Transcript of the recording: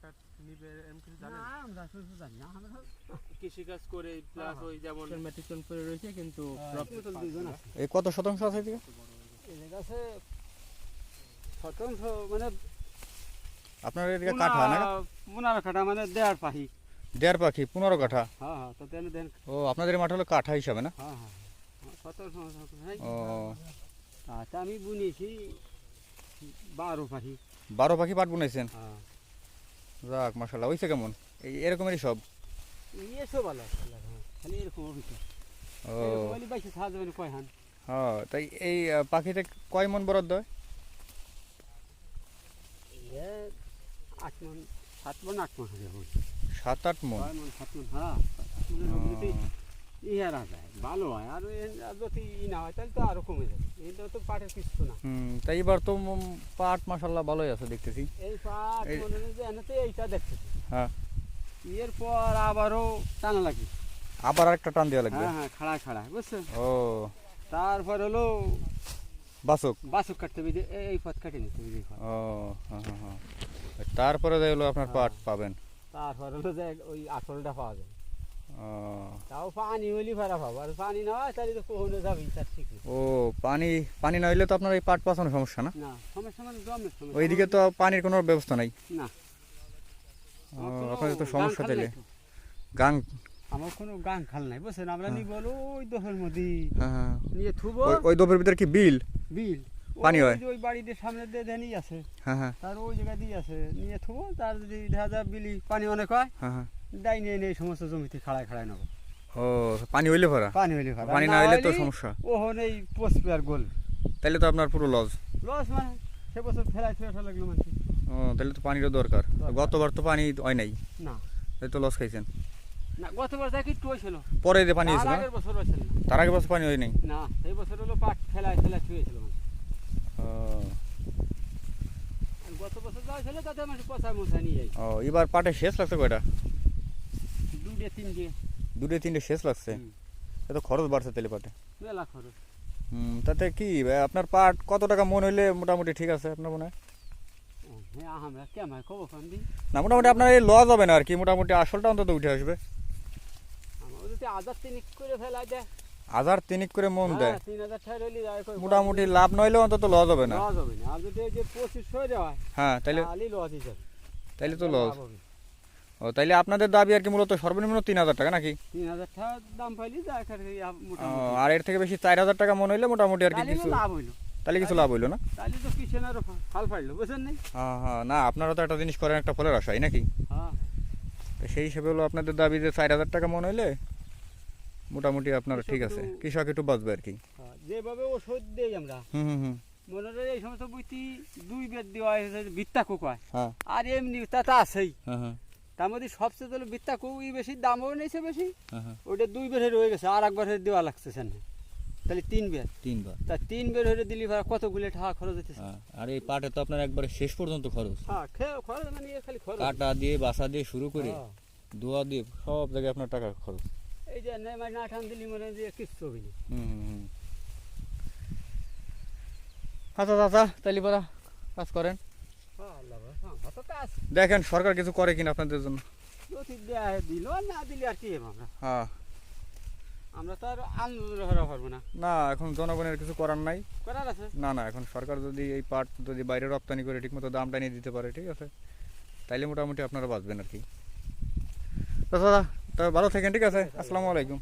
পাটটা নিবে এমন কিছু জানেন? না আমরা কিছু জানি না, আমরা কৃষিকাজ করে প্লাস ওই যেমন ম্যাট্রিকন পড়ে রয়েছে কিন্তু দুজন আছে। এই কত শতাংশ আছে এদিকে? এই জায়গা আছে শতাংশ মানে আপনার এদিকে কাঠা না? 15 কাঠা মানে দেড় পাহি। দেড় পাখি 15 কাঠা। হ্যাঁ হ্যাঁ, তো দেন দেন। ও আপনাদের মাঠ হলো কাঠা হিসাবে না? হ্যাঁ হ্যাঁ, শতাংশ হ্যাঁ। ও আচ্ছা, আমি বুনেছি 12 পাহি। 12 পাখি পাট বুনেছেন? হ্যাঁ। যাক মাশাআল্লাহ, হইছে কেমন? এই এরকমেরই সব? এসো ভালো আছে, খালি এরকম অভিজ্ঞতা। ও বলি বাইশে সাহায্য মানে কয় হান। হ্যাঁ, তাই এই পাখিতে কয় মন বরাদ্দ হয়? 8 মন 7 মন 8 মন হবে। 7-8 মন? 6 মন 7 মন, হ্যাঁ। ইয়ারা যায় ভালো হয়, আর যদি না হয় তাহলে তো আরো কমে যাবে। এটা তো পাটের কিছু না। তাই এবার তো পাট মাশাআল্লাহ ভালোই আছে দেখতেছি। এই পাট মনে হয় যে এনাতে এইটা দেখতেছি। হ্যাঁ, এরপর আবারও টানা লাগবে। আবার একটা টান দেওয়া লাগবে? হ্যাঁ হ্যাঁ, খাড়া খাড়া, বুঝছো? ও তারপর হলো বাসক? বাসক কাটতে হবে, এই পথ কাটে নিতে হবে। ও হ্যাঁ হ্যাঁ হ্যাঁ, তারপরে যাই হলো আপনার পাট পাবেন। তারপর হলো যে ওই আসলটা পাওয়া যায়। ও তাও পানি হইলে ভাড়া পাবো, আর পানি না হয় তাহলে তো কখনো যাবেই তার ঠিক নেই। ও পানি না হইলে তো আপনার এই পাট পাচানোর সমস্যা না? না, সমস্যা মানে জমের সমস্যা। ওইদিকে তো পানির কোনো ব্যবস্থা নাই? না, আপনাদের তো সমস্যা গান খাল তাইলে। নাই তো। গাং? আমার কোনো গান খাল নাই, বুঝছেন? আমরা নিয়ে বলো ওই দোহের মধ্যে হ্যাঁ হ্যাঁ, নিয়ে থুবো। ওই দোপের ভিতরে কি বিল? বিল পানি হয়? ওই বাড়িতে সামনে দিয়ে ধ্যানই আছে। হ্যাঁ হ্যাঁ তার ওই জায়গা দিয়ে আছে, নিয়ে থুবো। তার যদি দেখা যায় বিলি পানি অনেক হয়, হ্যাঁ হ্যাঁ। দাই নিয়ে নিয়ে এই সমস্ত জমিতে খাড়ায় খাড়ায় নেবো। ও পানি হইলে ভরা? পানি হইলে ভাড়া, পানি না হইলে তো সমস্যা। ওহন এই পোস্ট আর গোল তাইলে তো আপনার পুরো লস। লস। মানে সে বছর ফেলাই ফেলা লাগলো মানে। ও তাহলে তো পানিরও দরকার। গতবার তো পানি হয় নাই, না তাই তো লস খাইছেন। না, গতবার দেখি একটু হয়েছিল, পরে যে পানি হয়েছিল তার না? আগের বছর হয়েছিল না। তার আগে বছর পানি হয় নাই? না, এই বছর হলো পাট ফেলাই ফেলা ছুঁয়েছিল। ও গত বছর যা হয়েছিল তাতে আমার পচায় মশায় নিয়ে যাই। ও এবার পাটে শেষ লাগছে কয়টা? 2-3 2-3 শেষ লাগছে? এত খরচ বাড়ছে তাহলে পাটে? মেলা খরচ। তাতে কি আপনার পাট কত টাকা মন হইলে মোটামুটি ঠিক আছে আপনার মনে হয়? হ্যাঁ, আমরা কেমন খবর খান দিই। না মোটামুটি আপনার এই লস হবে না আর কি, মোটামুটি আসলটা অন্তত উঠে আসবে। আমার যদি 1000-3 করে ফেলাই দেয়, 1000-3 করে মন দেয়, 3000 টাকা হইলে যায় কই মোটামুটি লাভ নইলেও অন্তত লস হবে না। লস হবে না। আর যদি এই যে 2500 হয়, হ্যাঁ তাইলে তাহলে লস হিসাবে, তাইলে তো লস। লাভ হবে। ও তাইলে আপনাদের দাবি আর কি মূলত সর্বনিম্ন 3000 টাকা নাকি? 3000 টাকা দাম পাইলে যায় মোটামুটি। আর এর থেকে বেশি 4000 টাকা মন হইলে মোটামুটি আর কি তাহলে কিছু, লাভ হইলো। তাহলে কিছু লাভ হইলো না? তাহলে তো কিষেনেরও ফাল ফাড়লো, বুঝছেন নাই? হ্যাঁ হ্যাঁ, না আপনারা তো একটা জিনিস করেন একটা ফলের আশাই নাকি? হ্যাঁ, তো সেই হিসেবে হলো আপনাদের দাবি যে 4000 টাকা মন হইলে মোটামুটি আপনার ঠিক আছে, কৃষক একটু বাঁচবে আর কি। যেভাবে ওষুধ দেই আমরা, হুম হুম হুম। মনে হয় এই সমস্ত বইটি 2 বেদ দেওয়া হয়েছে, বিত্তা কোকয়। হ্যাঁ আর এমনি তা তো আছেই। হ্যাঁ হ্যাঁ তার মধ্যে সবচেয়ে হলো বিত্তা কুই বেশি, দামও নিয়েছে বেশি। হ্যাঁ, ওইটা 2 বের রয়ে গেছে, আর একবার দেওয়া লাগছে সেখানে, তাহলে 3 বের। 3 বার। তা 3 বের হয়ে দিলি ভাড়া কতগুলো টাকা খরচ হইতেছে। আর এই পাটে তো আপনার একবারে শেষ পর্যন্ত খরচ, হ্যাঁ, খরচ মানে খালি খরচ। কাটা দিয়ে বাসা দিয়ে শুরু করে হ্যাঁ। দোয়া দিয়ে সব জায়গায় আপনার টাকা খরচ। এই যে নেমাই না টান দিলি মনে হয় যে কিচ্ছু হবে না। হুম হুম হুম। আচ্ছা চাচা তাইলে পরা কাজ করেন, হ্যাঁ, আল্লাহ ভরসা, আমরা তো কাজ দেখেন সরকার কিছু করে কিনা আপনাদের জন্য। যদি দেয় দিল, আর না দিলে আর কি হবে। হ্যাঁ আমরা তো আর আন্দোলন করা পারবো না, না এখন জনগণের কিছু করার নাই। করার আছে। না না, এখন সরকার যদি এই পাট যদি বাইরে রপ্তানি করে ঠিকমতো দামটা নিয়ে দিতে পারে, ঠিক আছে, তাইলে মোটামুটি আপনারা বাঁচবেন আর কি। তো দাদা তবে ভালো থাকেন, ঠিক আছে, আসসালামু আলাইকুম।